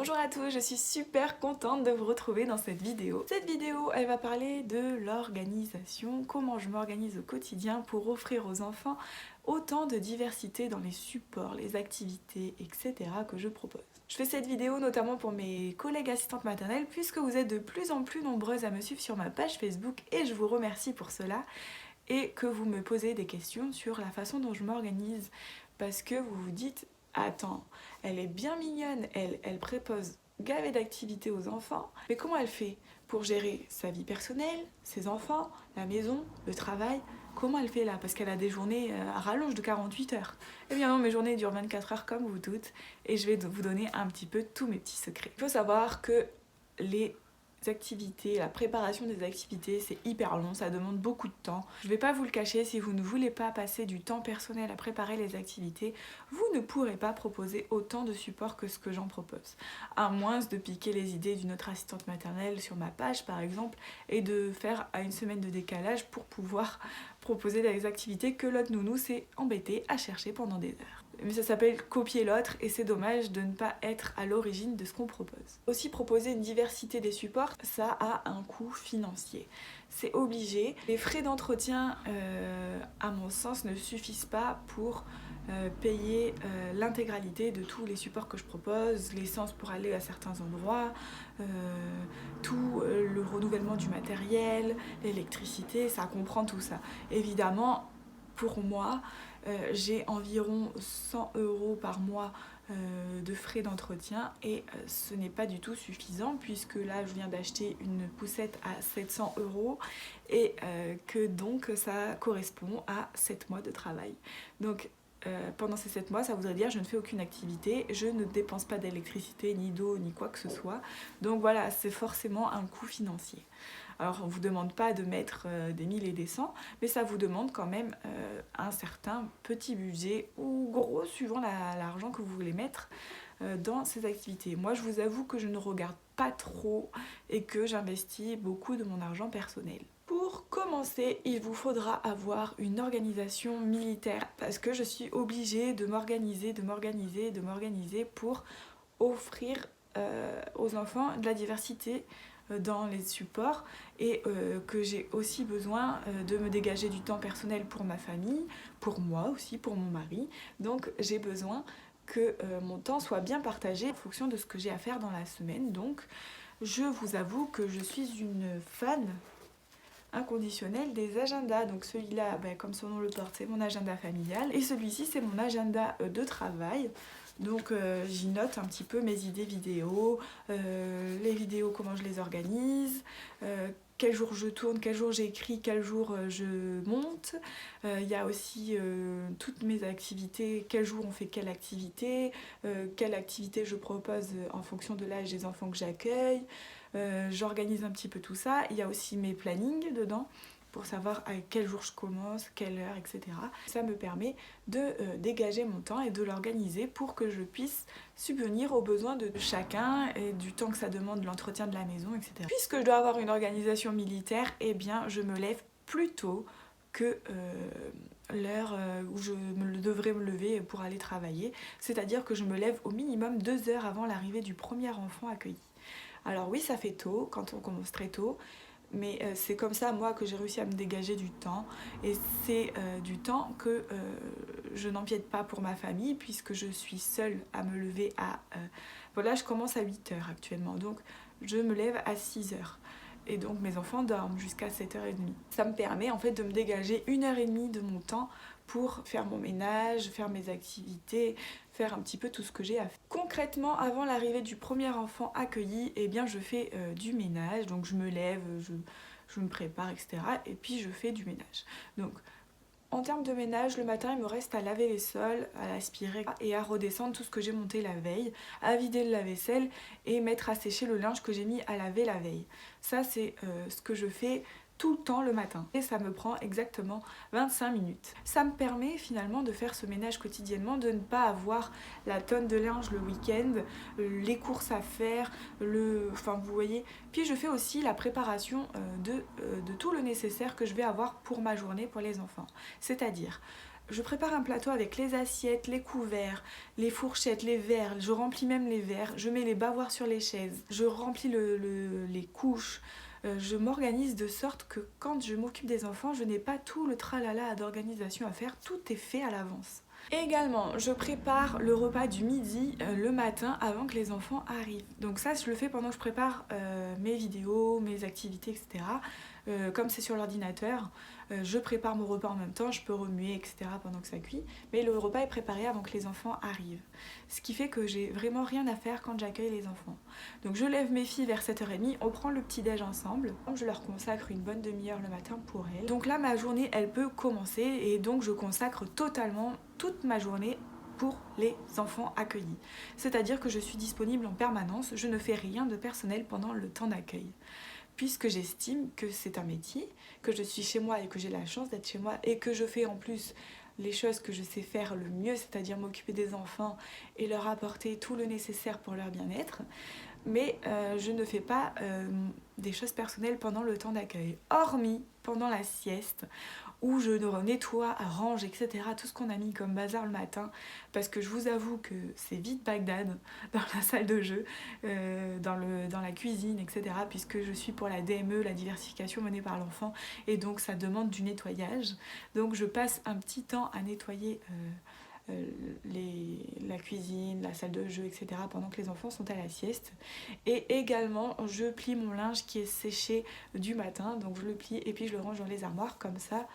Bonjour à tous, je suis super contente de vous retrouver dans cette vidéo. Cette vidéo, elle va parler de l'organisation, comment je m'organise au quotidien pour offrir aux enfants autant de diversité dans les supports, les activités, etc. que je propose. Je fais cette vidéo notamment pour mes collègues assistantes maternelles puisque vous êtes de plus en plus nombreuses à me suivre sur ma page Facebook et je vous remercie pour cela et que vous me posez des questions sur la façon dont je m'organise parce que vous vous dites attends, elle est bien mignonne, elle propose gavé d'activités aux enfants, mais comment elle fait pour gérer sa vie personnelle, ses enfants, la maison, le travail? Comment elle fait là? Parce qu'elle a des journées à rallonge de 48 heures. Eh bien non, mes journées durent 24 heures comme vous toutes, et je vais vous donner un petit peu tous mes petits secrets. Il faut savoir que les activités, la préparation des activités, c'est hyper long, ça demande beaucoup de temps. Je vais pas vous le cacher, si vous ne voulez pas passer du temps personnel à préparer les activités, vous ne pourrez pas proposer autant de supports que ce que j'en propose. À moins de piquer les idées d'une autre assistante maternelle sur ma page par exemple, et de faire à une semaine de décalage pour pouvoir proposer des activités que l'autre nounou s'est embêté à chercher pendant des heures. Mais ça s'appelle copier l'autre et c'est dommage de ne pas être à l'origine de ce qu'on propose. Aussi proposer une diversité des supports, ça a un coût financier. C'est obligé. Les frais d'entretien, à mon sens, ne suffisent pas pour payer l'intégralité de tous les supports que je propose, l'essence pour aller à certains endroits, tout le renouvellement du matériel, l'électricité, ça comprend tout ça. Évidemment, pour moi, j'ai environ 100 € par mois de frais d'entretien et ce n'est pas du tout suffisant puisque là je viens d'acheter une poussette à 700 € et que donc ça correspond à 7 mois de travail. Donc pendant ces 7 mois, ça voudrait dire que je ne fais aucune activité, je ne dépense pas d'électricité, ni d'eau, ni quoi que ce soit. Donc voilà, c'est forcément un coût financier. Alors on ne vous demande pas de mettre des 1000 et des 100, mais ça vous demande quand même un certain petit budget, ou gros, suivant l'argent que vous voulez mettre dans ces activités. Moi je vous avoue que je ne regarde pas trop et que j'investis beaucoup de mon argent personnel. Pour commencer, il vous faudra avoir une organisation militaire parce que je suis obligée de m'organiser pour offrir aux enfants de la diversité dans les supports et que j'ai aussi besoin de me dégager du temps personnel pour ma famille, pour moi aussi, pour mon mari. Donc j'ai besoin que mon temps soit bien partagé en fonction de ce que j'ai à faire dans la semaine. Donc je vous avoue que je suis une fan inconditionnel des agendas. Donc celui-là, comme son nom le porte, c'est mon agenda familial et celui-ci c'est mon agenda de travail. Donc j'y note un petit peu mes idées vidéo, les vidéos comment je les organise, quel jour je tourne, quel jour j'écris, quel jour je monte. Il y a aussi toutes mes activités, quel jour on fait quelle activité je propose en fonction de l'âge des enfants que j'accueille. J'organise un petit peu tout ça. Il y a aussi mes plannings dedans pour savoir à quel jour je commence, quelle heure, etc. Ça me permet de dégager mon temps et de l'organiser pour que je puisse subvenir aux besoins de chacun et du temps que ça demande l'entretien de la maison, etc. Puisque je dois avoir une organisation militaire, eh bien je me lève plus tôt que l'heure où je devrais me lever pour aller travailler. C'est-à-dire que je me lève au minimum 2 heures avant l'arrivée du premier enfant accueilli. Alors oui, ça fait tôt, quand on commence très tôt, mais c'est comme ça, moi, que j'ai réussi à me dégager du temps. Et c'est du temps que je n'empiète pas pour ma famille, puisque je suis seule à me lever à... Voilà, je commence à 8 heures actuellement, donc je me lève à 6 heures. Et donc mes enfants dorment jusqu'à 7h30. Ça me permet en fait de me dégager 1h30 de mon temps pour faire mon ménage, faire mes activités, faire un petit peu tout ce que j'ai à faire. Concrètement, avant l'arrivée du premier enfant accueilli, eh bien je fais du ménage, donc je me lève, je me prépare, etc. Et puis je fais du ménage. Donc en termes de ménage, le matin, il me reste à laver les sols, à l'aspirer et à redescendre tout ce que j'ai monté la veille, à vider le lave-vaisselle et mettre à sécher le linge que j'ai mis à laver la veille. Ça, c'est ce que je fais tout le temps le matin. Et ça me prend exactement 25 minutes. Ça me permet finalement de faire ce ménage quotidiennement, de ne pas avoir la tonne de linge le week-end, les courses à faire, enfin vous voyez. Puis je fais aussi la préparation de tout le nécessaire que je vais avoir pour ma journée pour les enfants. C'est-à-dire Je prépare un plateau avec les assiettes, les couverts, les fourchettes, les verres, je remplis même les verres, je mets les bavoirs sur les chaises, je remplis les couches, je m'organise de sorte que quand je m'occupe des enfants, je n'ai pas tout le tralala d'organisation à faire, tout est fait à l'avance. Également, je prépare le repas du midi le matin avant que les enfants arrivent. Donc ça, je le fais pendant que je prépare mes vidéos, mes activités, etc. Comme c'est sur l'ordinateur, je prépare mon repas en même temps, je peux remuer, etc. pendant que ça cuit. Mais le repas est préparé avant que les enfants arrivent. Ce qui fait que j'ai vraiment rien à faire quand j'accueille les enfants. Donc je lève mes filles vers 7h30, on prend le petit-déj ensemble. Je leur consacre une bonne demi-heure le matin pour elles. Donc là, ma journée, elle peut commencer et donc je consacre totalement toute ma journée pour les enfants accueillis. C'est-à-dire que je suis disponible en permanence, je ne fais rien de personnel pendant le temps d'accueil. Puisque j'estime que c'est un métier, que je suis chez moi et que j'ai la chance d'être chez moi et que je fais en plus les choses que je sais faire le mieux, c'est-à-dire m'occuper des enfants et leur apporter tout le nécessaire pour leur bien-être, mais je ne fais pas des choses personnelles pendant le temps d'accueil, hormis pendant la sieste, où je nettoie, range, etc. tout ce qu'on a mis comme bazar le matin, parce que je vous avoue que c'est vite Bagdad dans la salle de jeu, dans la cuisine, etc. puisque je suis pour la DME, la diversification menée par l'enfant, et donc ça demande du nettoyage. Donc je passe un petit temps à nettoyer la cuisine, la salle de jeu, etc. pendant que les enfants sont à la sieste. Et également, je plie mon linge qui est séché du matin, donc je le plie et puis je le range dans les armoires, comme ça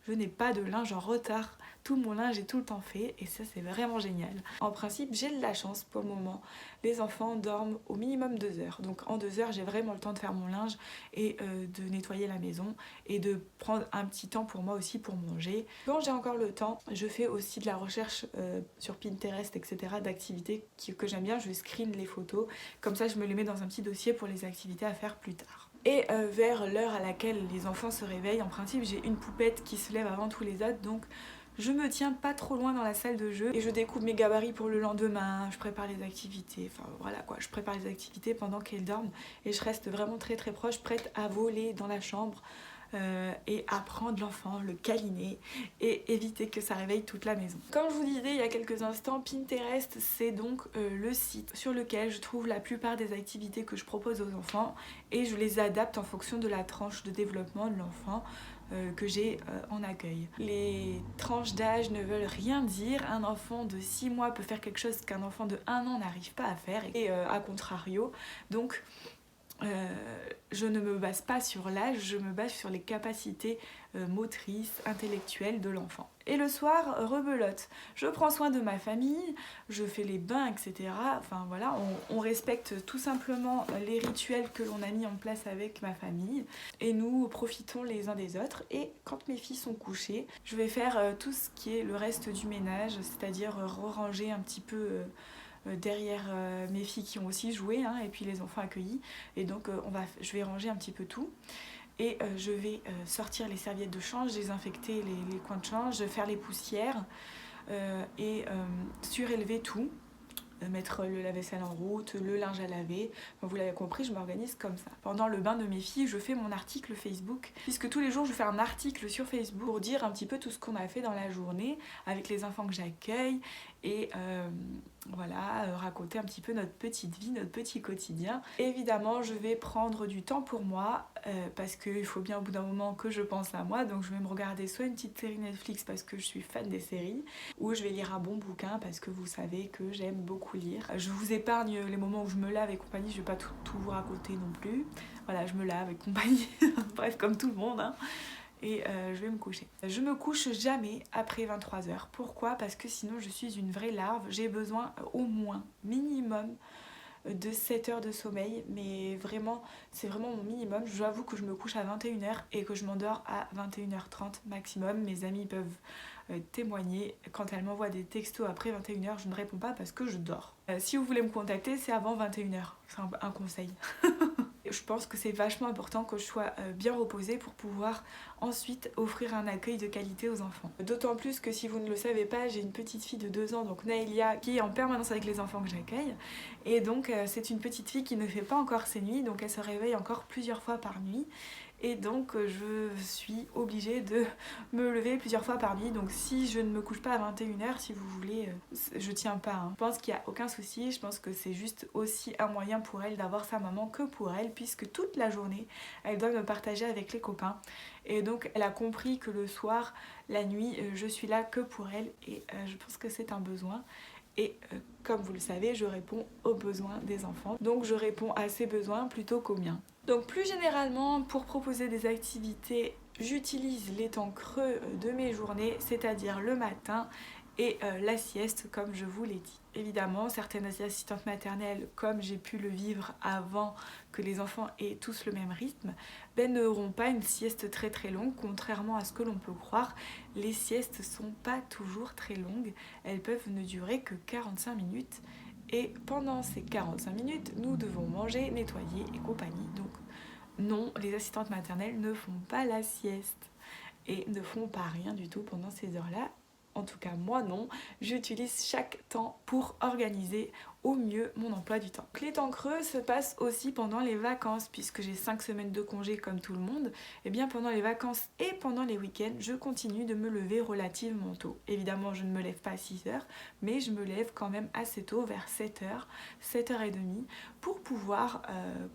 je n'ai pas de linge en retard. Tout mon linge est tout le temps fait et ça c'est vraiment génial. En principe, j'ai de la chance pour le moment. Les enfants dorment au minimum 2 heures. Donc en 2 heures, j'ai vraiment le temps de faire mon linge et de nettoyer la maison et de prendre un petit temps pour moi aussi pour manger. Quand j'ai encore le temps, je fais aussi de la recherche sur Pinterest, etc. d'activités que j'aime bien. Je screen les photos. Comme ça, je me les mets dans un petit dossier pour les activités à faire plus tard. Et vers l'heure à laquelle les enfants se réveillent, en principe j'ai une poupette qui se lève avant tous les autres, donc je me tiens pas trop loin dans la salle de jeu et je découpe mes gabarits pour le lendemain, je prépare les activités, enfin voilà quoi, je prépare les activités pendant qu'elles dorment et je reste vraiment très très proche, prête à voler dans la chambre et à prendre l'enfant, le câliner et éviter que ça réveille toute la maison. Comme je vous disais il y a quelques instants, Pinterest c'est donc le site sur lequel je trouve la plupart des activités que je propose aux enfants et je les adapte en fonction de la tranche de développement de l'enfant que j'ai en accueil. Les tranches d'âge ne veulent rien dire. Un enfant de 6 mois peut faire quelque chose qu'un enfant de 1 an n'arrive pas à faire et à contrario. Donc je ne me base pas sur l'âge, je me base sur les capacités motrices, intellectuelles de l'enfant. Et le soir, rebelote. Je prends soin de ma famille, je fais les bains, etc. Enfin voilà, on respecte tout simplement les rituels que l'on a mis en place avec ma famille. Et nous profitons les uns des autres. Et quand mes filles sont couchées, je vais faire tout ce qui est le reste du ménage, c'est-à-dire ranger un petit peu derrière mes filles qui ont aussi joué et puis les enfants accueillis et donc je vais ranger un petit peu tout et je vais sortir les serviettes de change, désinfecter les coins de change, faire les poussières et surélever tout, mettre le lave-vaisselle en route, le linge à laver. Enfin, vous l'avez compris, je m'organise comme ça. Pendant le bain de mes filles, je fais mon article Facebook, puisque tous les jours je fais un article sur Facebook pour dire un petit peu tout ce qu'on a fait dans la journée avec les enfants que j'accueille et voilà, raconter un petit peu notre petite vie, notre petit quotidien. Évidemment, je vais prendre du temps pour moi parce qu'il faut bien au bout d'un moment que je pense à moi, donc je vais me regarder soit une petite série Netflix parce que je suis fan des séries, ou je vais lire un bon bouquin parce que vous savez que j'aime beaucoup lire. Je vous épargne les moments où je me lave et compagnie, je vais pas tout vous raconter non plus. Voilà, je me lave et compagnie, bref, comme tout le monde, et je vais me coucher. Je me couche jamais après 23h. Pourquoi ? Parce que sinon je suis une vraie larve. J'ai besoin au moins, minimum, de 7 heures de sommeil. Mais vraiment, c'est vraiment mon minimum. J'avoue que je me couche à 21h et que je m'endors à 21h30 maximum. Mes amis peuvent témoigner. Quand elles m'envoient des textos après 21h, je ne réponds pas parce que je dors. Si vous voulez me contacter, c'est avant 21h. C'est un conseil. Je pense que c'est vachement important que je sois bien reposée pour pouvoir ensuite offrir un accueil de qualité aux enfants. D'autant plus que si vous ne le savez pas, j'ai une petite fille de 2 ans, donc Naëlia, qui est en permanence avec les enfants que j'accueille. Et donc c'est une petite fille qui ne fait pas encore ses nuits, donc elle se réveille encore plusieurs fois par nuit. et donc je suis obligée de me lever plusieurs fois par nuit. Donc si je ne me couche pas à 21h, si vous voulez, je tiens pas, hein. Je pense qu'il n'y a aucun souci, je pense que c'est juste aussi un moyen pour elle d'avoir sa maman que pour elle, puisque toute la journée elle doit me partager avec les copains, et donc elle a compris que le soir, la nuit, je suis là que pour elle, et je pense que c'est un besoin. Et comme vous le savez, je réponds aux besoins des enfants. Donc je réponds à ses besoins plutôt qu'aux miens. Donc plus généralement, pour proposer des activités, j'utilise les temps creux de mes journées, c'est-à-dire le matin et la sieste, comme je vous l'ai dit. Évidemment, certaines assistantes maternelles, comme j'ai pu le vivre avant que les enfants aient tous le même rythme, n'auront pas une sieste très très longue, contrairement à ce que l'on peut croire. Les siestes sont pas toujours très longues, elles peuvent ne durer que 45 minutes. Et pendant ces 45 minutes, nous devons manger, nettoyer et compagnie. Donc non, les assistantes maternelles ne font pas la sieste et ne font pas rien du tout pendant ces heures-là. En tout cas, moi non, j'utilise chaque temps pour organiser au mieux mon emploi du temps. Les temps creux se passent aussi pendant les vacances, puisque j'ai 5 semaines de congé comme tout le monde. Et bien pendant les vacances et pendant les week-ends, je continue de me lever relativement tôt. Évidemment, je ne me lève pas à 6h, mais je me lève quand même assez tôt, vers 7h, 7h30, pour pouvoir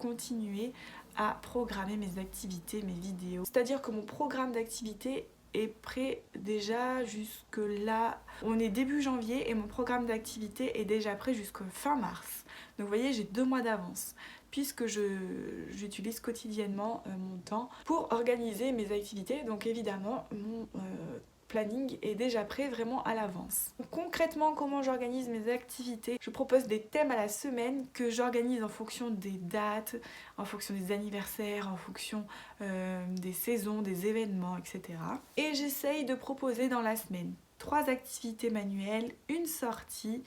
continuer à programmer mes activités, mes vidéos. C'est-à-dire que mon programme d'activité est prêt déjà jusque là. On est début janvier et mon programme d'activité est déjà prêt jusqu'au fin mars. Donc vous voyez, j'ai 2 mois d'avance, puisque j'utilise quotidiennement mon temps pour organiser mes activités. Donc évidemment, mon planning est déjà prêt vraiment à l'avance. Concrètement, comment j'organise mes activités? Je propose des thèmes à la semaine que j'organise en fonction des dates, en fonction des anniversaires, en fonction des saisons, des événements, etc. Et j'essaye de proposer dans la semaine 3 activités manuelles, une sortie,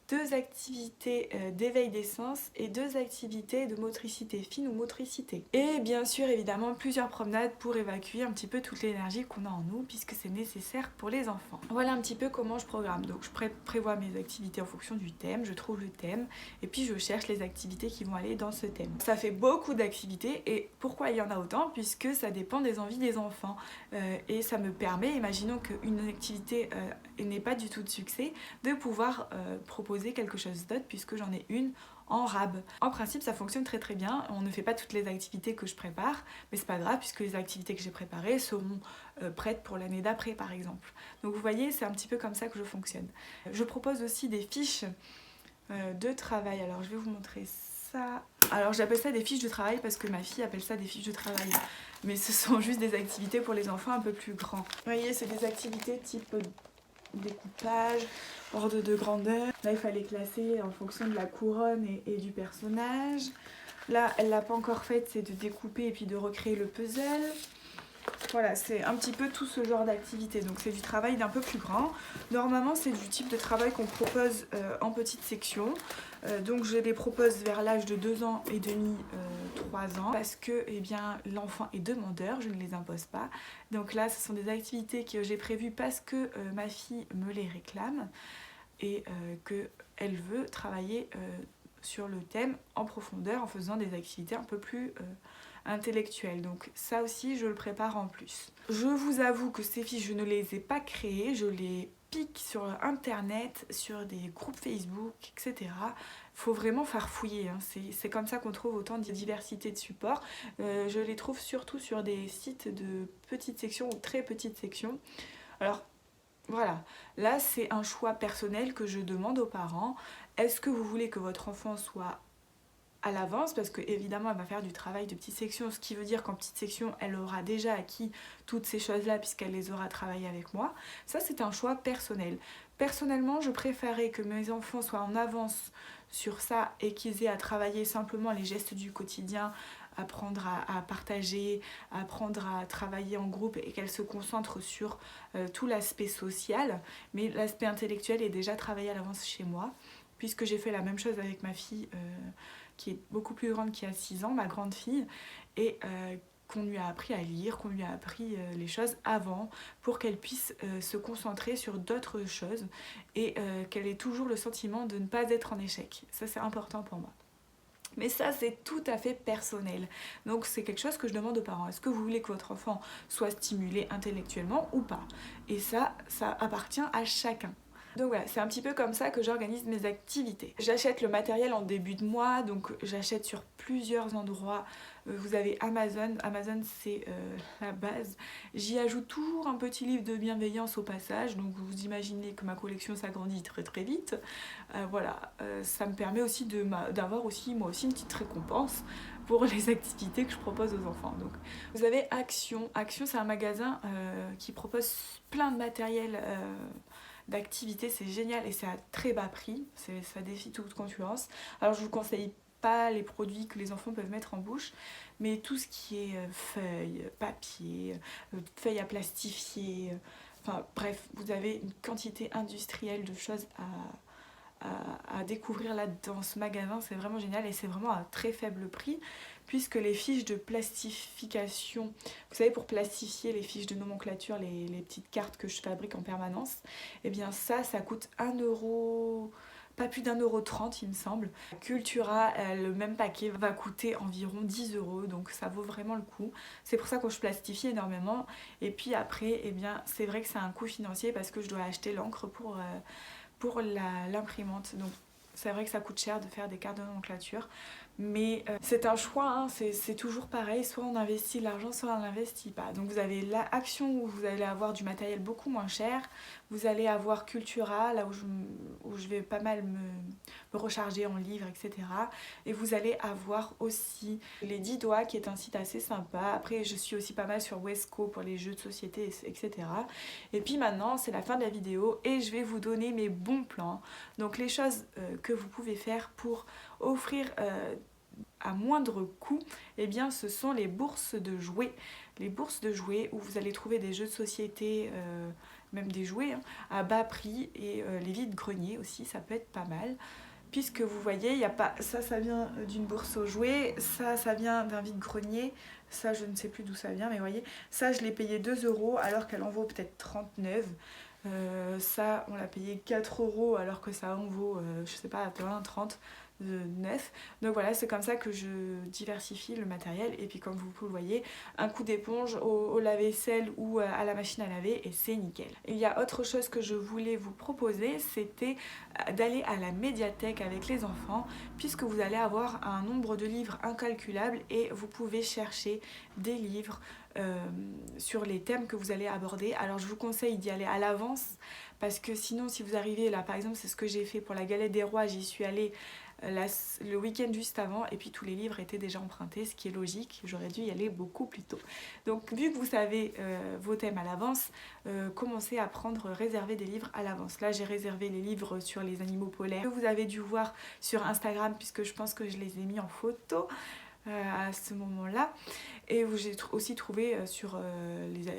2 activités d'éveil des sens et 2 activités de motricité fine ou motricité. Et bien sûr, évidemment, plusieurs promenades pour évacuer un petit peu toute l'énergie qu'on a en nous, puisque c'est nécessaire pour les enfants. Voilà un petit peu comment je programme. Donc je prévois mes activités en fonction du thème, je trouve le thème, et puis je cherche les activités qui vont aller dans ce thème. Ça fait beaucoup d'activités, et pourquoi il y en a autant? Puisque ça dépend des envies des enfants. Et ça me permet, imaginons qu'une activité n'ait pas du tout de succès, de pouvoir proposer quelque chose d'autre, puisque j'en ai une en rab. En principe, ça fonctionne très très bien. On ne fait pas toutes les activités que je prépare, mais c'est pas grave, puisque les activités que j'ai préparées seront prêtes pour l'année d'après, par exemple. Donc vous voyez, c'est un petit peu comme ça que je fonctionne. Je propose aussi des fiches de travail. Alors je vais vous montrer ça. Alors j'appelle ça des fiches de travail parce que ma fille appelle ça des fiches de travail. Mais ce sont juste des activités pour les enfants un peu plus grands. Vous voyez, c'est des activités type découpage, ordre de grandeur. Là, il fallait classer en fonction de la couronne et du personnage. Là, elle l'a pas encore faite, c'est de découper et puis de recréer le puzzle. Voilà, c'est un petit peu tout ce genre d'activité. Donc c'est du travail d'un peu plus grand. Normalement, c'est du type de travail qu'on propose en petite section. Donc je les propose vers l'âge de 2 ans et demi, 3 ans, parce que eh bien, l'enfant est demandeur, je ne les impose pas. Donc là, ce sont des activités que j'ai prévues parce que ma fille me les réclame et qu'elle veut travailler sur le thème en profondeur en faisant des activités un peu plus intellectuelles. Donc ça aussi, je le prépare en plus. Je vous avoue que ces fiches, je ne les ai pas créées, je les pique sur internet, sur des groupes Facebook, etc. Faut vraiment farfouiller, hein. C'est comme ça qu'on trouve autant de diversité de supports. Je les trouve surtout sur des sites de petites sections ou très petites sections. Alors voilà, là c'est un choix personnel que je demande aux parents. Est-ce que vous voulez que votre enfant soit à l'avance, parce que évidemment elle va faire du travail de petite section, ce qui veut dire qu'en petite section elle aura déjà acquis toutes ces choses là puisqu'elle les aura travaillées avec moi. Ça c'est un choix personnel. Personnellement, je préférais que mes enfants soient en avance sur ça et qu'ils aient à travailler simplement les gestes du quotidien, apprendre à partager, apprendre à travailler en groupe, et qu'elles se concentrent sur tout l'aspect social, mais l'aspect intellectuel est déjà travaillé à l'avance chez moi, puisque j'ai fait la même chose avec ma fille qui est beaucoup plus grande, qui a 6 ans, ma grande fille, et qu'on lui a appris à lire, qu'on lui a appris les choses avant pour qu'elle puisse se concentrer sur d'autres choses et qu'elle ait toujours le sentiment de ne pas être en échec. Ça, c'est important pour moi. Mais ça, c'est tout à fait personnel. Donc c'est quelque chose que je demande aux parents. Est-ce que vous voulez que votre enfant soit stimulé intellectuellement ou pas? Et ça appartient à chacun. Donc voilà, c'est un petit peu comme ça que j'organise mes activités. J'achète le matériel en début de mois, donc j'achète sur plusieurs endroits. Vous avez Amazon, Amazon c'est la base. J'y ajoute toujours un petit livre de bienveillance au passage, donc vous imaginez que ma collection s'agrandit très très vite. Voilà, ça me permet aussi d'avoir aussi moi aussi une petite récompense pour les activités que je propose aux enfants. Donc, vous avez Action. Action, c'est un magasin qui propose plein de matériel d'activités, c'est génial et c'est à très bas prix, ça défie toute concurrence. Alors je vous conseille pas les produits que les enfants peuvent mettre en bouche, mais tout ce qui est feuilles, papier, feuilles à plastifier, enfin bref, vous avez une quantité industrielle de choses à découvrir là dans ce magasin, c'est vraiment génial et c'est vraiment à très faible prix puisque les fiches de plastification, vous savez pour plastifier les fiches de nomenclature, les petites cartes que je fabrique en permanence, et bien ça coûte 1 €, pas plus d'1,30 € il me semble. Cultura, le même paquet va coûter environ 10 €, donc ça vaut vraiment le coup. C'est pour ça que je plastifie énormément et puis après, eh bien c'est vrai que c'est un coût financier parce que je dois acheter l'encre pour l'imprimante. Donc c'est vrai que ça coûte cher de faire des cartes de nomenclature. Mais c'est un choix, hein, c'est toujours pareil, soit on investit l'argent, soit on n'investit pas. Donc vous avez l'Action où vous allez avoir du matériel beaucoup moins cher, vous allez avoir Cultura, là où je vais pas mal me recharger en livres, etc. Et vous allez avoir aussi les 10 doigts qui est un site assez sympa. Après je suis aussi pas mal sur Wesco pour les jeux de société, etc. Et puis maintenant c'est la fin de la vidéo et je vais vous donner mes bons plans. Donc les choses que vous pouvez faire pour offrir à moindre coût, eh bien ce sont les bourses de jouets. Les bourses de jouets où vous allez trouver des jeux de société, même des jouets, hein, à bas prix et les vides-greniers aussi, ça peut être pas mal. Puisque vous voyez, il y a pas ça vient d'une bourse aux jouets, ça vient d'un vide-grenier, ça je ne sais plus d'où ça vient, mais vous voyez, ça je l'ai payé 2 € alors qu'elle en vaut peut-être 39. Ça on l'a payé 4 € alors que ça en vaut, je sais pas, 20, 30 de neuf. Donc voilà, c'est comme ça que je diversifie le matériel. Et puis comme vous le voyez, un coup d'éponge au lave-vaisselle ou à la machine à laver et c'est nickel. Il y a autre chose que je voulais vous proposer, c'était d'aller à la médiathèque avec les enfants, puisque vous allez avoir un nombre de livres incalculable et vous pouvez chercher des livres sur les thèmes que vous allez aborder. Alors je vous conseille d'y aller à l'avance parce que sinon si vous arrivez là, par exemple c'est ce que j'ai fait pour la galette des rois, j'y suis allée le week-end juste avant et puis tous les livres étaient déjà empruntés, ce qui est logique, j'aurais dû y aller beaucoup plus tôt. Donc vu que vous savez vos thèmes à l'avance, commencez à réserver des livres à l'avance. Là j'ai réservé les livres sur les animaux polaires que vous avez dû voir sur Instagram puisque je pense que je les ai mis en photo à ce moment-là, et où j'ai aussi trouvé sur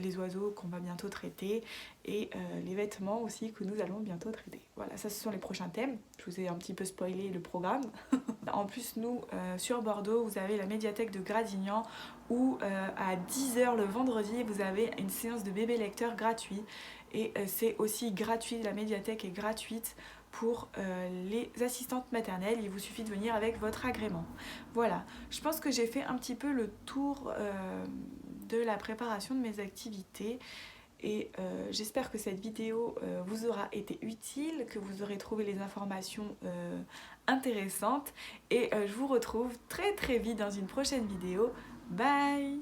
les oiseaux qu'on va bientôt traiter et les vêtements aussi que nous allons bientôt traiter. Voilà, ça ce sont les prochains thèmes. Je vous ai un petit peu spoilé le programme. En plus nous sur Bordeaux vous avez la médiathèque de Gradignan où à 10 h le vendredi vous avez une séance de bébé lecteur gratuit et c'est aussi gratuit, la médiathèque est gratuite pour les assistantes maternelles, il vous suffit de venir avec votre agrément. Voilà, je pense que j'ai fait un petit peu le tour de la préparation de mes activités et j'espère que cette vidéo vous aura été utile, que vous aurez trouvé les informations intéressantes et je vous retrouve très très vite dans une prochaine vidéo. Bye!